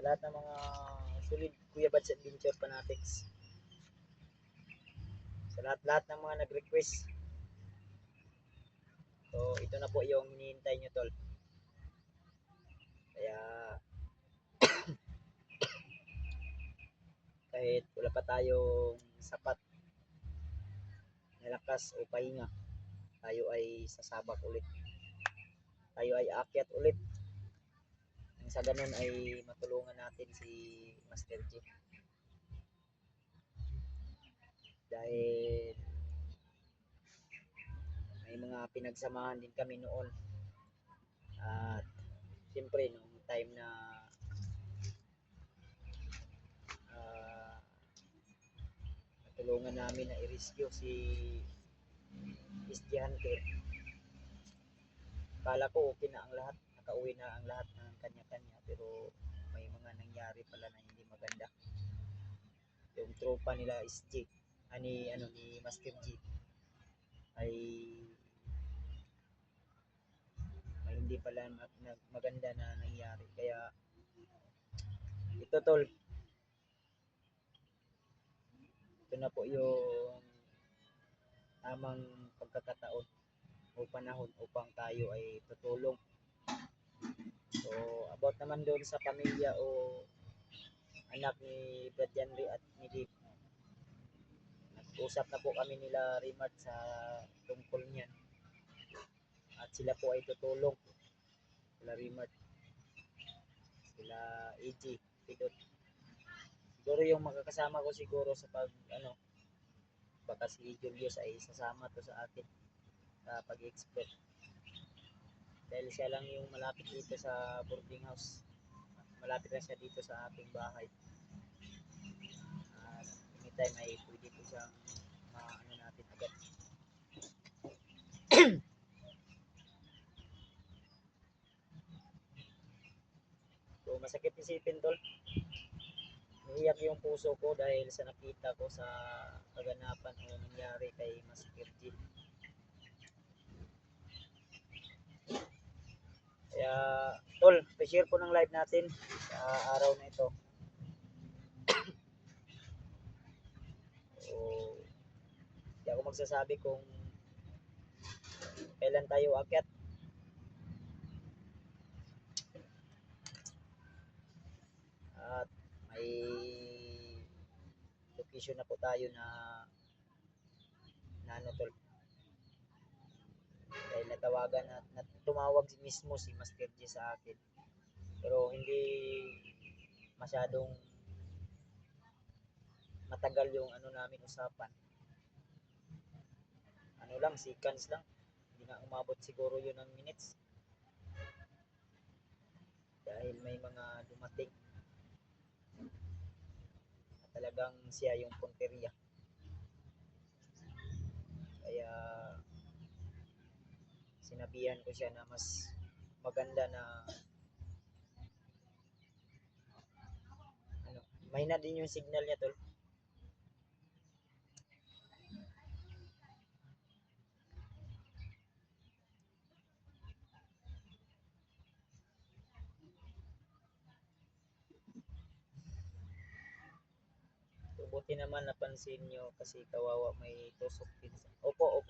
lahat ng mga solid Kuya Bads Adventure fanatics, sa lahat-lahat ng mga nag-request. So, ito na po yung hinihintay nyo, tol. Kaya, kahit wala pa tayong sapat na lakas o pahinga, tayo ay sasabak ulit. Tayo ay aakyat ulit. Nang sa ganun ay matulungan natin si Master G. Dahil may mga pinagsamahan din kami noon. At siyempre, nung time na natulungan namin na i-rescue si Christian Hunter, kala ko okay na ang lahat, nakauwi na ang lahat ng kanya-kanya, pero may mga nangyari pala na hindi maganda. Yung tropa nila SG, ni Master G, ay may hindi pala maganda na nangyari. Kaya ito, tol, ito na po yung tamang pagkakataon o panahon upang tayo ay tutulong. So, about naman doon sa pamilya o anak ni Brad Henry at ni Dave, nag-usap na po kami nila Rimart sa tungkol niyan. At sila po ay tutulong. Sila Rimart, sila AG, Pidot. Siguro yung magkakasama ko siguro sa baka si Julius ay sasama to sa akin sa pag-explore. Dahil siya lang yung malapit dito sa boarding house. Malapit lang siya dito sa ating bahay. Anytime ay pwede po siyang natin agad. So, masakit isipin, tol. Naiyak yung puso ko dahil sa nakita ko sa kaganapan o nangyari kay Master G. Kaya, tol, pa-share po ng live natin sa araw na ito. So, hindi ako magsasabi kung kailan tayo akyat. At may location na po tayo na tol. Dahil natawagan at tumawag mismo si Master G sa akin. Pero hindi masyadong matagal yung namin usapan. Seconds lang. Hindi na umabot siguro yun ng minutes. Dahil may mga dumating na talagang siya yung punteriya. Kaya sinabihan ko siya na mas maganda na may na din yung signal niya, tol. Buti naman napansin nyo kasi kawawa may tusok din. Opo.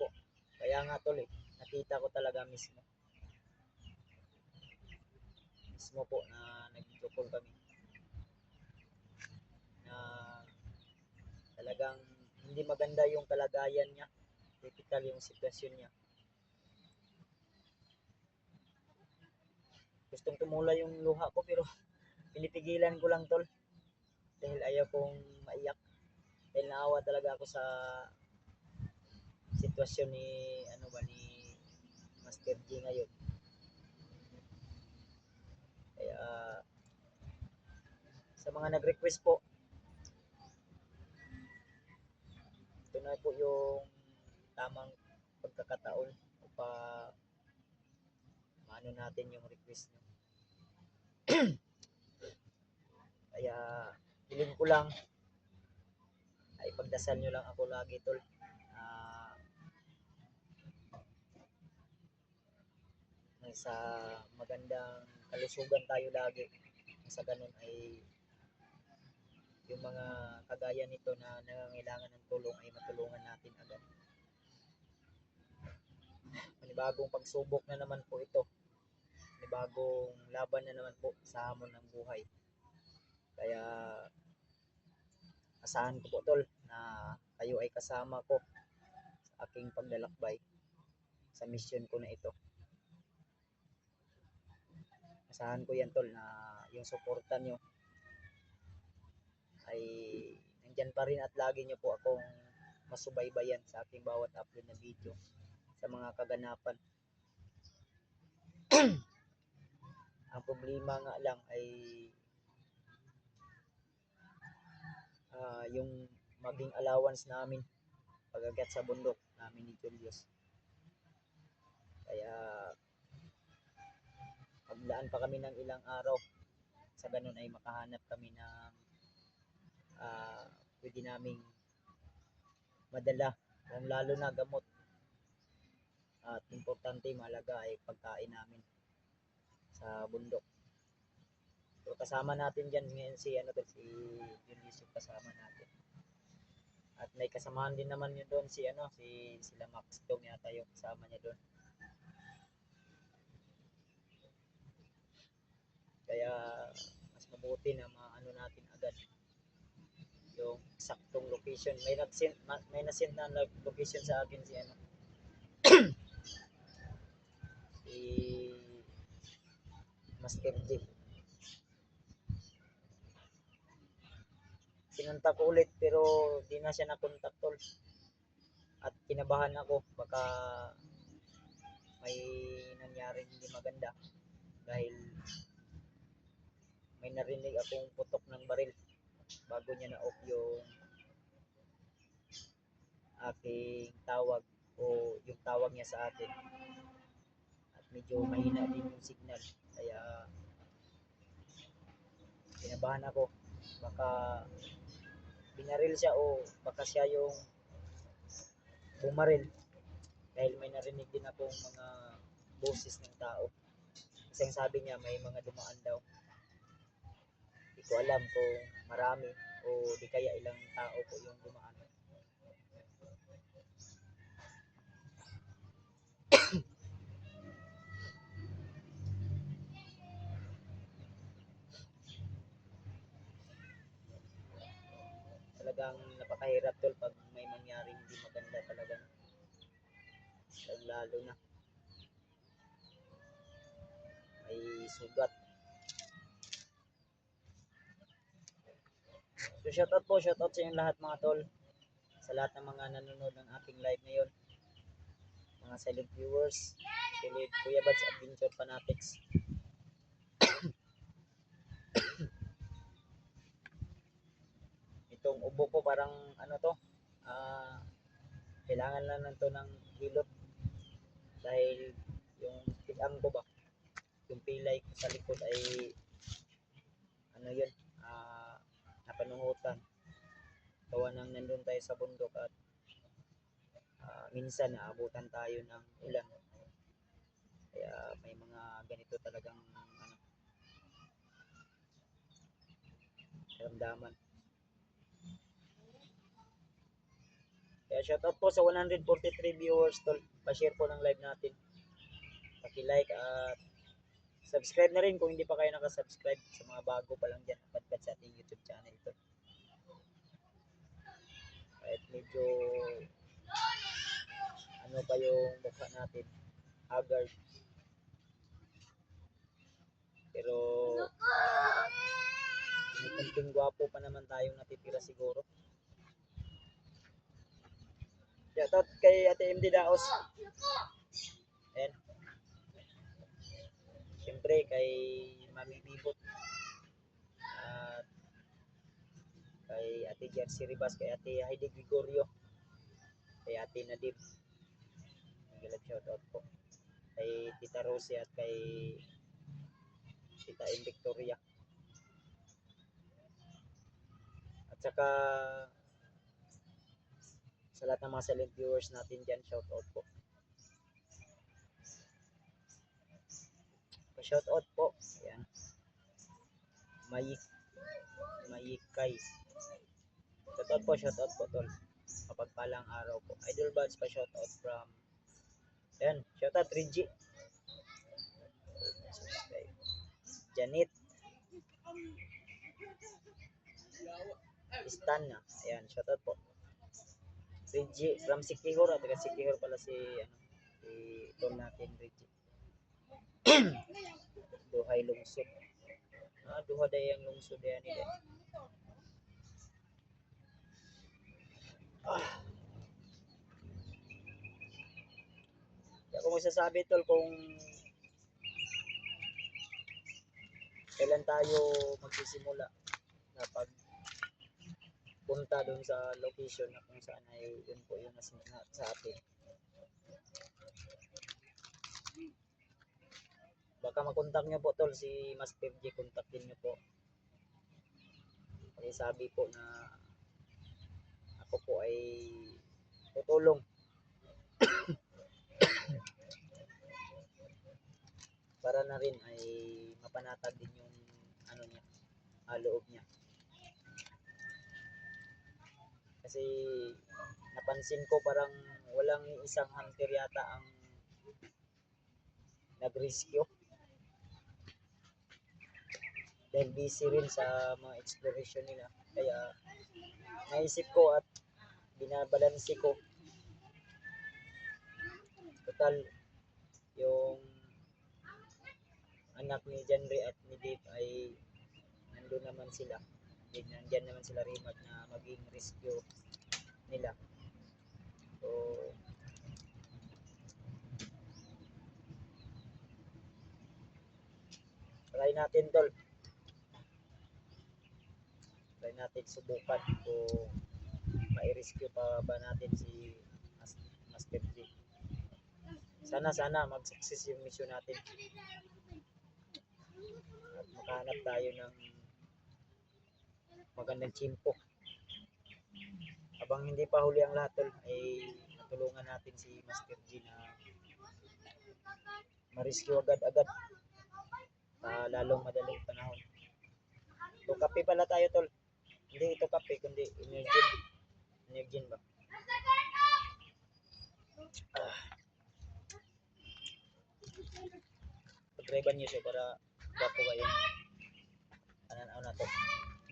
Kaya nga, tol, nakita ko talaga mismo. Mismo po na nag-video call kami. Na talagang hindi maganda yung kalagayan niya. Critical yung sitwasyon niya. Gustong tumula yung luha ko pero pinipigilan ko lang, tol. Dahil ayaw kong maiyak. Dahil naawa talaga ako sa sitwasyon ni Master G ngayon. Kaya sa mga nag-request po, ito na po yung tamang pagkakataon upang maano natin yung request nyo. Kaya hiling ko lang ay pagdasal nyo lang ako lagi, tol. Sa magandang kalusugan tayo lagi. sa ganun ay yung mga kagaya nito na nangangailangan ng tulong ay matulungan natin agad. Panibagong pagsubok na naman po ito. Panibagong laban na naman po sa hamon ng buhay. Kaya asahan ko po tol na kayo ay kasama ko sa aking paglalakbay sa mission ko na ito. Asahan ko yan tol na yung suporta nyo ay nandyan pa rin at lagi nyo po akong masubaybayan sa aking bawat upload na video sa mga kaganapan. Ang problema nga lang ay yung maging allowance namin pag-akyat sa bundok namin ni Julius. Kaya maglaan pa kami ng ilang araw sa ganun ay makahanap kami ng pwede naming madala, lalo na gamot. At importante, mahalaga ay pagkain namin sa bundok. So kasama natin diyan ngayon si Julius yung kasama natin. At may kasamahan din naman yun doon sila Max Dong yata yung kasama niya doon. Kaya mas mabuti na maano natin agad yung saktong location. May nasend na location sa akin si si Master J. Sinunta ko ulit pero di na siya nakontak tol. At kinabahan ako baka may nangyaring hindi maganda dahil may narinig akong putok ng baril bago niya na-off yung aking tawag o yung tawag niya sa atin. At medyo mahina din yung signal kaya kinabahan ako baka binaril siya o baka siya yung bumaril dahil may narinig din akong mga boses ng tao kasi ang sabi niya may mga dumaan daw. Hindi ko alam kung marami o di kaya ilang tao po yung dumaan. Talagang napakahirap tol pag may mangyaring hindi maganda talaga. Lalo na may sugat. So shoutout sa inyong lahat mga tol. Sa lahat ng mga nanonood ng aking live ngayon. Mga silent viewers, silent Kuya Bads Adventure Fanatics. Itong ubo ko parang kailangan lang nito ng hilot dahil yung tigang ko ba, yung pilay ko sa likod ay napanuhutan. Gawa nang nandun tayo sa bundok at minsan naabutan tayo ng ulan. Kaya may mga ganito talagang ramdaman. Kaya shoutout po sa 143 viewers tol. Pa-share po ng live natin. Paki-like at subscribe na rin kung hindi pa kayo nakasubscribe sa mga bago pa lang dyan. Patpat sa ating YouTube channel ito. Kahit medyo pa yung mukha natin. Haggard. Pero may kunting gwapo pa naman tayong natitira siguro. Shoutout kay Ate MD Daos. Ayan. Siyempre kay Mami Bibot. At kay Ate Jersey Ribas, kay Ate Heidi Gregorio, kay Ate Nadib. Nagalag shoutout po. Kay Tita Rosie at kay Tita M. Victoria. At saka sa lahat ng mga silent viewers natin dyan, shoutout po. Pa-shoutout po. Ayan. Mayik Mayikay. Shoutout po tol. Mapagpalang araw po. Idol Buds pa shoutout from yan, shoutout Reggie. Subscribe. Janet Stan na. Ayan, shoutout po. Reggie from Sikihor, at taga Sikihor pala si tol natin Reggie. Duhay lungsod. Duha dayang lungsod yan nila. Kaya kung masasabi tol kung kailan tayo magsisimula na pag punta doon sa location na kung saan ay yun po yung nasinat sa atin. Baka makontak nyo po tol si Master J, kontakin nyo po. Pakisabi po na ako po ay tutulong para na rin ay mapanatag din yung ano niya, loob niya. Kasi napansin ko parang walang isang hunter yata ang nag-rescue. Dahil busy rin sa mga exploration nila. Kaya naisip ko at binabalansi ko. Total, yung anak ni Janry at ni Dave ay nandun naman sila. Nandyan naman sila Rimat na maging rescue nila. So, try natin tol. Try natin subukan kung mai-rescue pa ba natin si Master G. Sana mag-success yung mission natin. At makahanap tayo ng magandang chimpo. Habang hindi pa huli ang lahat tol, ay matulungan natin si Master G na ma-rescue agad-agad lalong madaling panahon. So, kape pala tayo tol. Hindi ito kape, kundi Energin. Energin ba? Pag-drivean nyo siya para gapo kayo. Ananaw na to.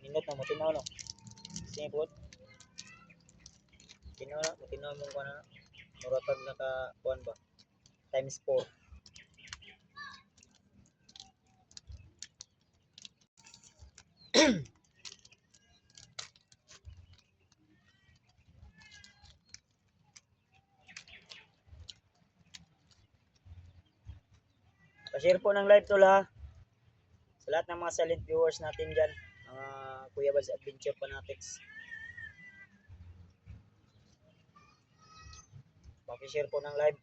Minot na mo, tinaw no? Sige po. Tinaw mong ko na. Muratag naka, kuhan ba? Times 4. Pa-share po ng live tol ha. Sa lahat ng mga silent viewers natin dyan. Mga Kuya Buds Adventure Fanatics. Pa-share po ng live.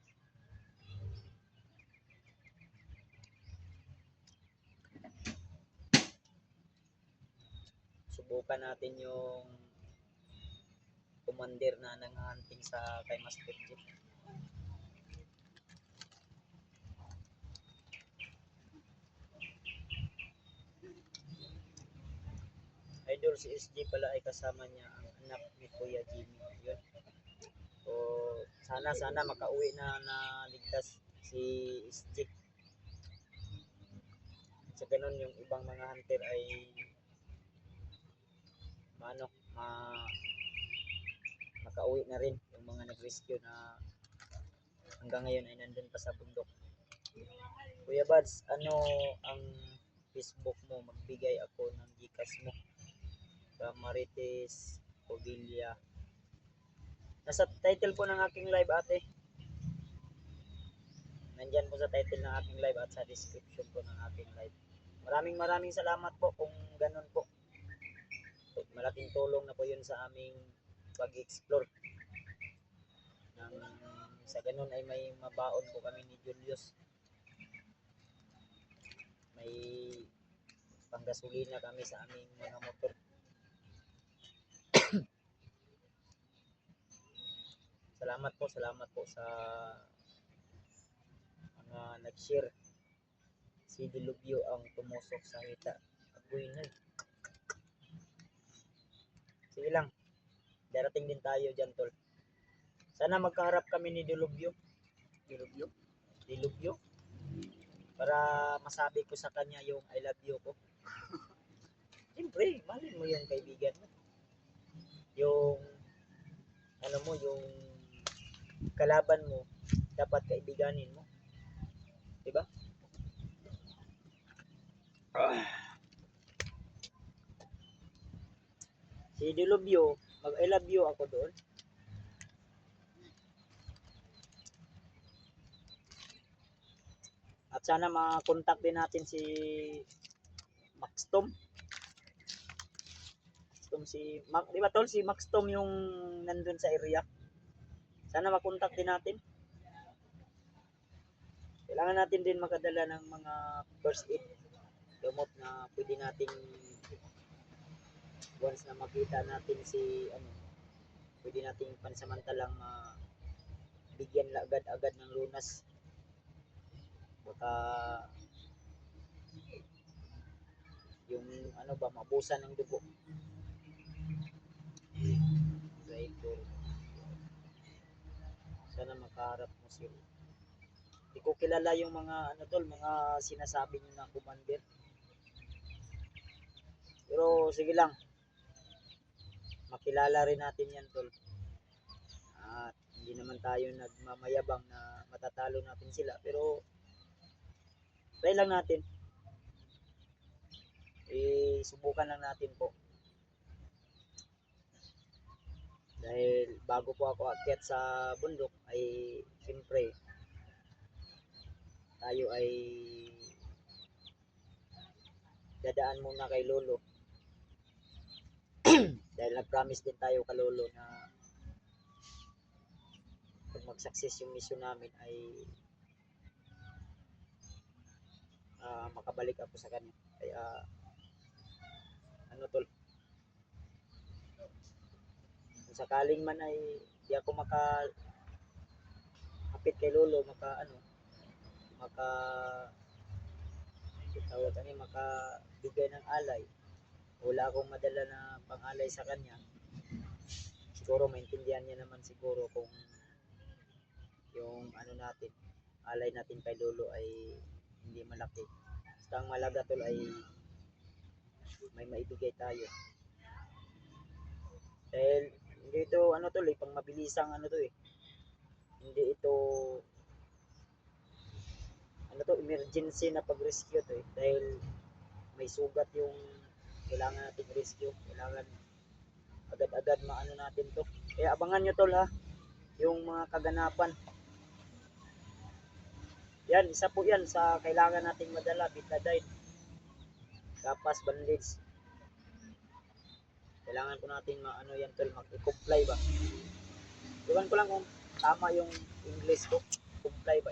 Subukan natin yung commander na nanghunting sa kay Master G. Idol si SG pala ay kasama niya ang anak ni Kuya Jimmy. Yun. So, sana makauwi na ligtas si SG. Sa ganun yung ibang mga hunter ay makauwi na rin yung mga nag-rescue na hanggang ngayon ay nandun pa sa bundok. Kuya Buds, ano ang Facebook mo? Magbigay ako ng Gcash mo. Marites Povilla. Nasa title po ng aking live ate. Nandyan po sa title ng aking live at sa description po ng aking live. Maraming salamat po kung ganun po. Malaking tulong na po yun sa aming pag-explore. Sa ganun ay may mabaon po kami ni Julius. May panggasolina kami sa aming mga motor. Salamat po sa mga nag-share. Si Dilubyo ang tumusok sa hita. Agoy na. Darating din tayo dyan, tol. Sana magkaharap kami ni Dilubyo. Dilubyo. Dilubyo. Para masabi ko sa kanya yung I love you ko. Siyempre, mahalin mo yung kaibigan mo. Yung, ano mo, yung kalaban mo, dapat kaibiganin mo. Diba? Si Dilubyo, mag I love you ako doon. At sana makontak din natin si Max Tom. Di ba tol, si Max Tom yung nandun sa area. Sana makontak din natin. Kailangan natin din makadala ng mga first aid gamot na pwede nating once na makita natin si pwede nating pansamantalang bigyan agad-agad ng lunas. Baka yung mabusan ng dugo. Sana makaharap mo si Hindi ko kilala yung mga mga sinasabi niyo na commander. Pero sige lang. Makilala rin natin yan, tol. At hindi naman tayo nagmamayabang na matatalo natin sila. Pero try lang natin. Subukan lang natin po. Dahil bago po ako akyat sa bundok ay siyempre tayo ay dadaan muna kay Lolo. Dahil nag-promise din tayo kay Lolo na pag mag-success yung mission namin ay makabalik ako sa kanya. Kaya tol, kung sakaling man ay di ako makahapit kay Lolo, makabigay ng alay, wala akong madala na pang-alay sa kanya, siguro maintindihan niya naman siguro kung yung natin, alay natin kay Lolo ay hindi malaki. Basta ang malaga tol ay may maibigay tayo. Dahil hindi ito tol pang mabilisang to Hindi ito emergency na pag-rescue to dahil may sugat yung kailangan natin rescue. Kailangan agad-agad natin to. Kaya abangan nyo tol ha, yung mga kaganapan. Yan, isa po yan sa kailangan nating madala, betadine, gapas, bandage. Kailangan ko natin yan tol, mag-comply ba? Iwan ko lang kung tama yung English ko. Comply ba?